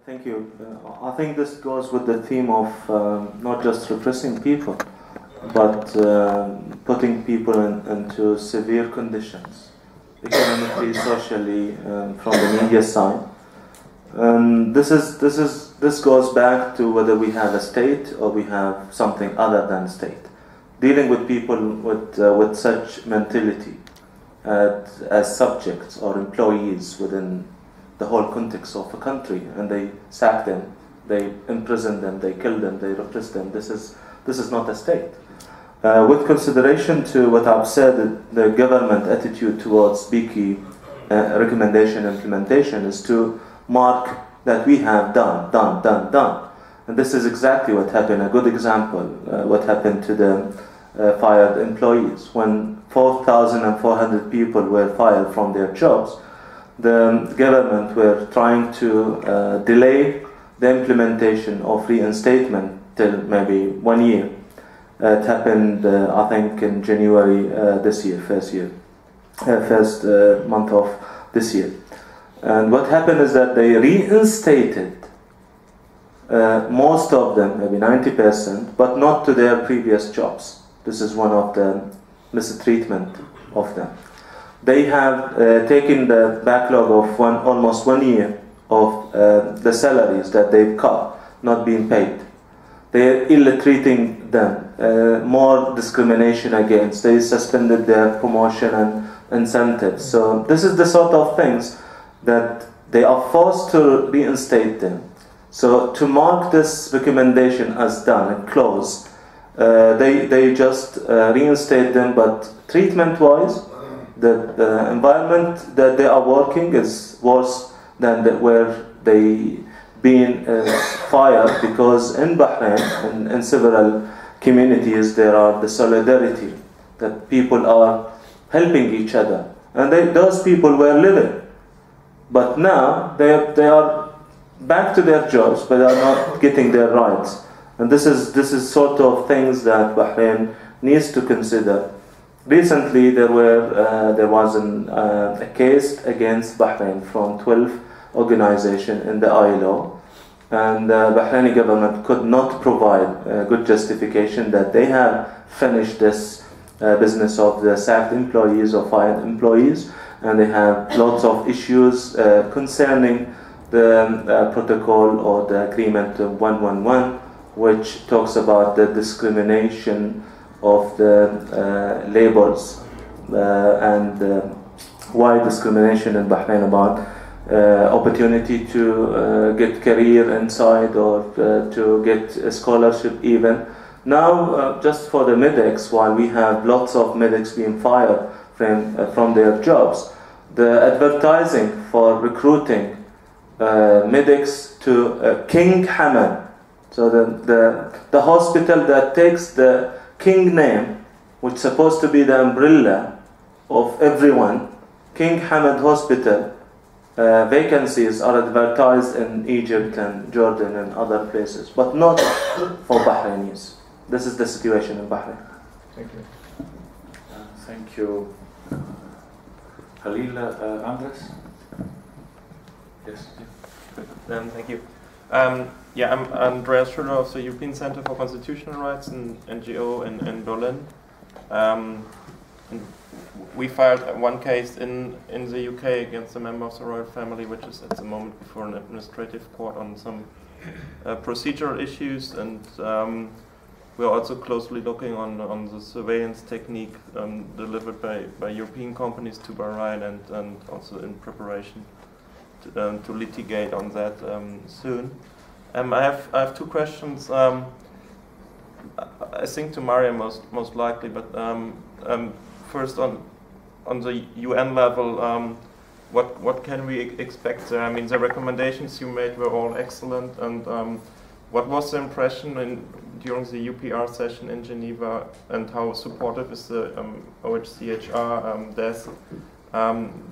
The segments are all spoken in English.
Thank you. I think this goes with the theme of not just repressing people, but putting people into severe conditions, economically, socially, from the media side. And this goes back to whether we have a state or we have something other than state. Dealing with people with such mentality as subjects or employees within the whole context of a country, and they sack them, they imprison them, they kill them, they repress them. This is not a state. With consideration to what I've said, the government attitude towards BICI recommendation implementation is to mark that we have done. And this is exactly what happened. A good example, what happened to the fired employees. When 4,400 people were fired from their jobs, the government were trying to delay the implementation of reinstatement till maybe 1 year. It happened, I think, in January this year, first month of this year. And what happened is that they reinstated most of them, maybe 90%, but not to their previous jobs. This is one of the mistreatment of them. They have taken the backlog of almost 1 year of the salaries that they've cut, not being paid. They're ill-treating them, more discrimination against. They suspended their promotion and incentives. So this is the sort of things that they are forced to reinstate them. So to mark this recommendation as done and close, they just reinstate them, but treatment-wise, the environment that they are working is worse than where they been fired, because in Bahrain, in several communities, there are the solidarity, that people are helping each other. And those people were living. But now they are back to their jobs, but they are not getting their rights. And this is sort of things that Bahrain needs to consider. Recently, there was a case against Bahrain from 12 organizations in the ILO, and the Bahraini government could not provide a good justification that they have finished this business of the sacked employees or fired employees, and they have lots of issues concerning the protocol or the agreement 111, which talks about the discrimination of the labors and why discrimination in Bahrain about opportunity to get career inside or to get a scholarship even. Now, just for the medics, while we have lots of medics being fired from their jobs, the advertising for recruiting medics to King Hamad, so the hospital that takes the King name, which is supposed to be the umbrella of everyone, King Hamad Hospital, vacancies are advertised in Egypt and Jordan and other places, but not for Bahrainis. This is the situation in Bahrain. Thank you. Thank you. Khalil, Andres? Yes. Thank you. Yeah, I'm Andreas Schüller of the European Center for Constitutional Rights, an NGO in Berlin. And we filed one case in the UK against a member of the royal family, which is at the moment before an administrative court on some procedural issues, and we're also closely looking on the surveillance technique delivered by European companies to Bahrain, and also in preparation to litigate on that soon. I have two questions. I think to Mariam most likely, but first on the UN level, what can we expect there? I mean, the recommendations you made were all excellent, and what was the impression during the UPR session in Geneva, and how supportive is the OHCHR desk?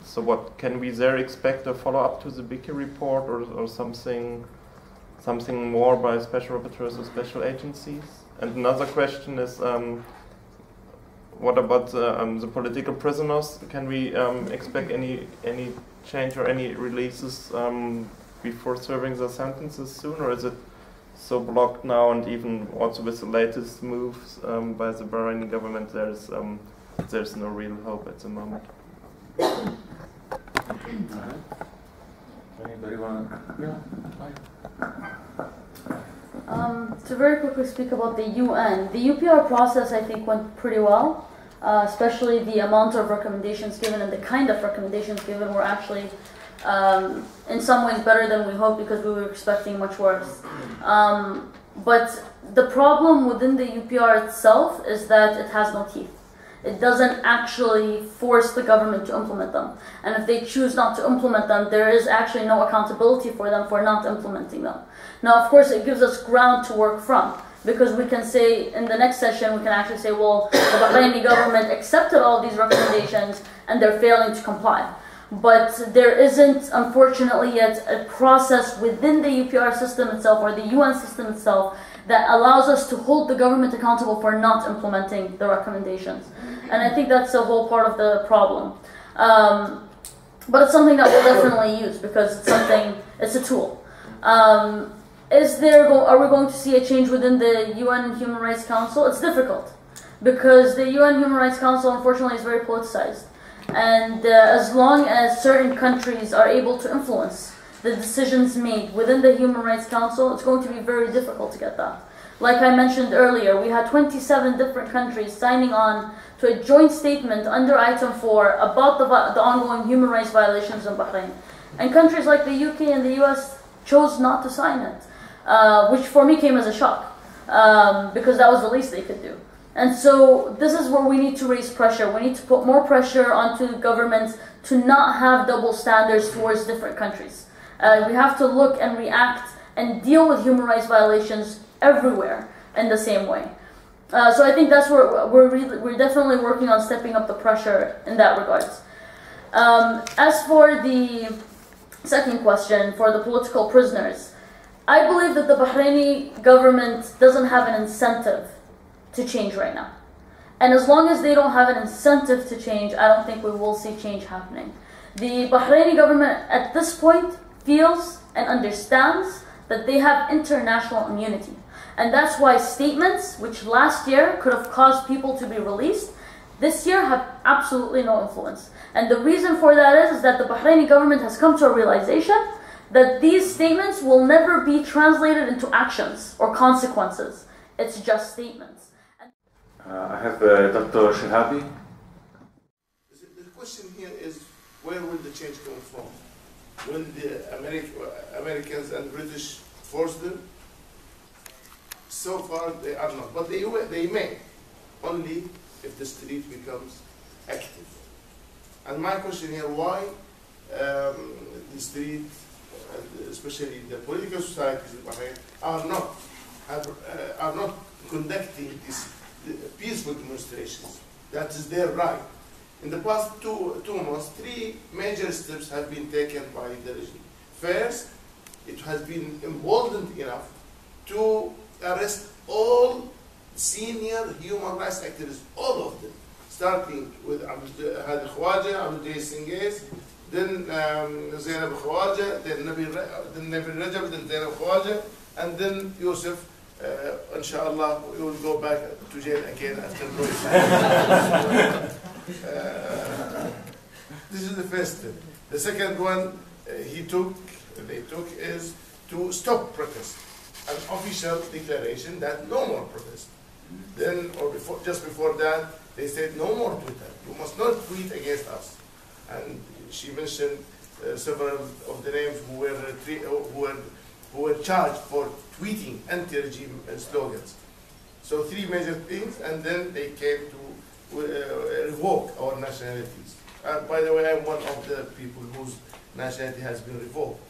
So what can we there expect, a follow-up to the BICI report, or something more by special rapporteurs or special agencies? And another question is, what about the political prisoners? Can we expect any change or any releases before serving their sentences soon, or is it so blocked now? And even also with the latest moves by the Bahraini government, there's no real hope at the moment. Anybody want to? To very quickly speak about the UN, the UPR process I think went pretty well, especially the amount of recommendations given and the kind of recommendations given were actually in some ways better than we hoped because we were expecting much worse. But the problem within the UPR itself is that it has no teeth. It doesn't actually force the government to implement them. And if they choose not to implement them, there is actually no accountability for them for not implementing them. Now, of course, it gives us ground to work from, because we can say, in the next session, we can actually say, well, the Bahraini government accepted all these recommendations and they're failing to comply. But there isn't, unfortunately, yet a process within the UPR system itself or the UN system itself that allows us to hold the government accountable for not implementing the recommendations. And I think that's the whole part of the problem. But it's something that we'll definitely use because it's a tool. Are we going to see a change within the UN Human Rights Council? It's difficult because the UN Human Rights Council, unfortunately, is very politicized. And as long as certain countries are able to influence the decisions made within the Human Rights Council, it's going to be very difficult to get that. Like I mentioned earlier, we had 27 different countries signing on to a joint statement under Item 4 about the ongoing human rights violations in Bahrain. And countries like the UK and the US chose not to sign it, which for me came as a shock, because that was the least they could do. And so this is where we need to raise pressure. We need to put more pressure onto governments to not have double standards towards different countries. We have to look and react and deal with human rights violations everywhere in the same way. So I think that's where we're definitely working on stepping up the pressure in that regard. As for the second question, for the political prisoners, I believe that the Bahraini government doesn't have an incentive to change right now. And as long as they don't have an incentive to change, I don't think we will see change happening. The Bahraini government at this point feels and understands that they have international immunity. And that's why statements, which last year could have caused people to be released, this year have absolutely no influence. And the reason for that is that the Bahraini government has come to a realization that these statements will never be translated into actions or consequences. It's just statements. I have Dr. Shahabi. The question here is, where will the change come from? Will the Americans and British force them? So far, they are not. But they may, only if the street becomes active. And my question here, why the street, especially the political societies in Bahrain, are not conducting these peaceful demonstrations? That is their right. In the past two months, 3 major steps have been taken by the regime. First, it has been emboldened enough to arrest all senior human rights activists, all of them, starting with Hadi Khawaja, Abdul Singhes, then Zainab Khawaja, then Nabil Rajab, then Zainab Khawaja, and then Yusuf. Inshallah, we will go back to jail again after this is the first step. The second one they took is to stop protest. An official declaration that no more protest. Then, just before that, they said no more Twitter. You must not tweet against us. And she mentioned several of the names who were charged for tweeting anti-regime slogans. So 3 major things, and then they came to revoke our nationalities. By the way, I'm one of the people whose nationality has been revoked.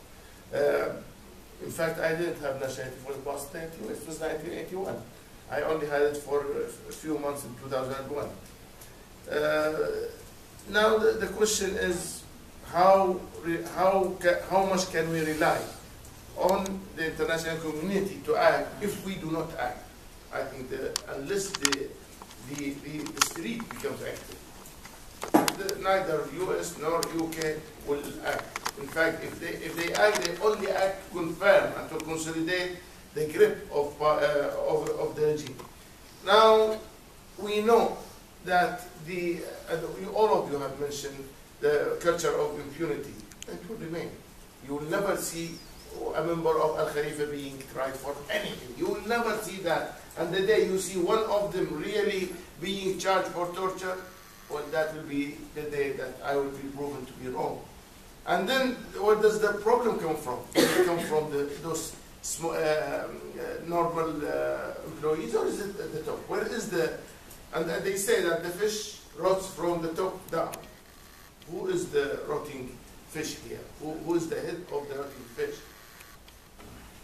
In fact, I didn't have nationality for the past 90 years. It was 1981. I only had it for a few months in 2001. Now the question is, how much can we rely on the international community to act if we do not act? I think that unless the street becomes active, neither US nor UK will act. In fact, if they act, they only act to confirm and to consolidate the grip of the regime. Now, we know that all of you have mentioned the culture of impunity. It will remain. You will never see a member of Al Khalifa being tried for anything. You will never see that. And the day you see one of them really being charged for torture, well, that will be the day that I will be proven to be wrong. And then, where does the problem come from? Does it come from those normal employees, or is it at the top? Where is the? And they say that the fish rots from the top down. Who is the rotting fish here? Who is the head of the rotting fish?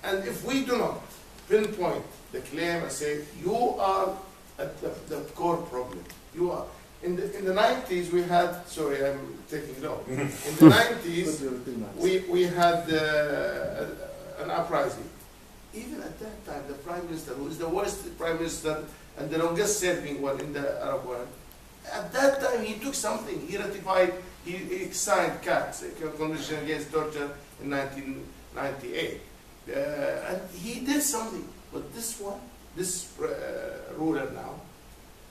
And if we do not pinpoint the claim and say you are at the core problem, you are. In the 90s we had, sorry, I'm taking long. In the 90s we had an uprising. Even at that time, the Prime Minister, who is the worst Prime Minister and the longest serving one in the Arab world, at that time he took something. He ratified, he signed CATS, a Convention Against Torture, in 1998. And he did something. But this one, this ruler now,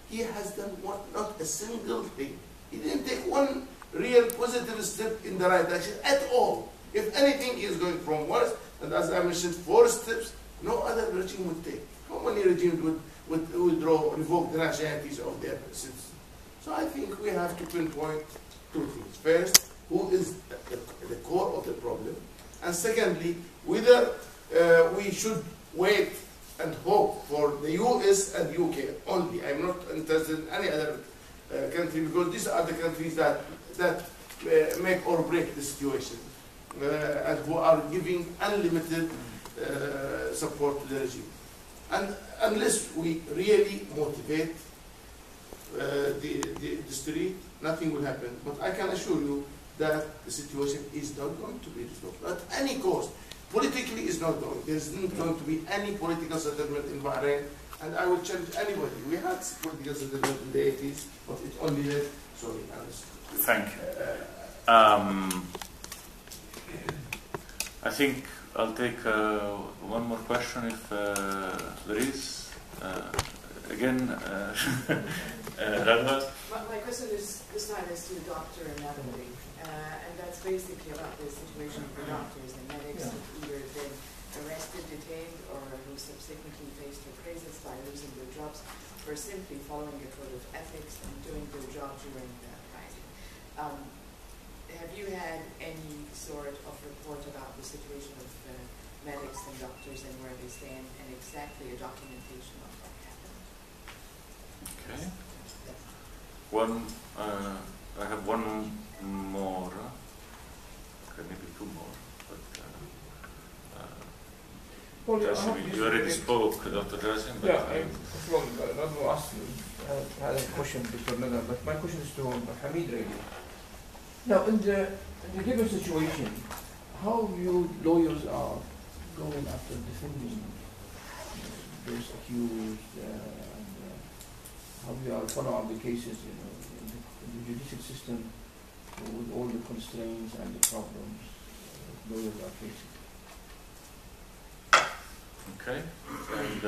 he has done not a single thing. He didn't take one real positive step in the right direction at all. If anything, he is going from worse. And as I mentioned, 4 steps no other regime would take. How many regimes would revoke the nationalities of their citizens? So I think we have to pinpoint 2 things. First, who is the core of the problem? And secondly, whether we should wait and hope for the US and UK only. I'm not interested in any other country, because these are the countries that make or break the situation, and who are giving unlimited support to the regime. And unless we really motivate the street, nothing will happen. But I can assure you that the situation is not going to be resolved at any cost. Politically, is not going. There's not going to be any political settlement in Bahrain, and I will challenge anybody. We had political settlement in the 80s, but it only led. Sorry, thank you. I think I'll take one more question if there is. Again, Radha. My question is this time is to the doctor and Natalie, and that's basically about the situation for doctors and medics who've either been arrested, detained, or who subsequently faced appraisals by losing their jobs for simply following a code of ethics and doing their job during the uprising. Have you had any sort of report about the situation of medics and doctors and where they stand, and exactly a documentation of what happened? Okay. I have one more. Okay, maybe 2 more. But you already spoke, Dr. Jasim. Yeah, I had a question to Dr. Nadar, but my question is to Hamid really. Now, in the given situation, how you lawyers are going after defending those accused, and how you are following up the cases, in the judicial system, with all the constraints and the problems lawyers are facing. Okay, and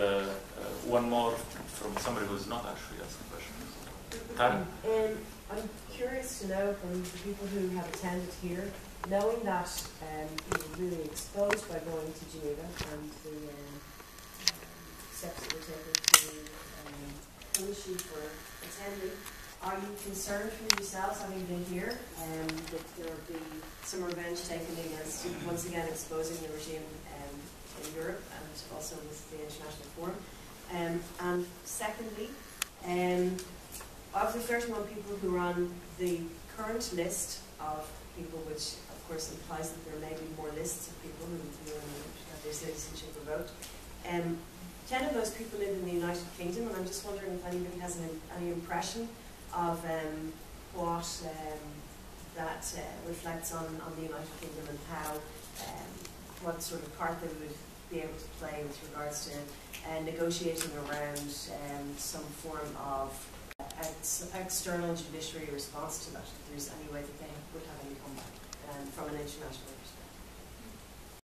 one more from somebody who's not actually asking questions. Tara? I'm curious to know from the people who have attended here, knowing that you were really exposed by going to Geneva and the steps that were taken to punish you for attending, are you concerned for yourselves, having been here, that there will be some revenge taken against you, once again exposing the regime in Europe and also with the International Forum? And secondly, of the 31 people who are on the current list of people, which of course implies that there may be more lists of people who have their citizenship revoked, 10 of those people live in the United Kingdom, and I'm just wondering if anybody has any impression of what that reflects on the United Kingdom, and how what sort of part they would be able to play with regards to negotiating around some form of external judiciary response to that, if there's any way that they would have any comeback from an international perspective.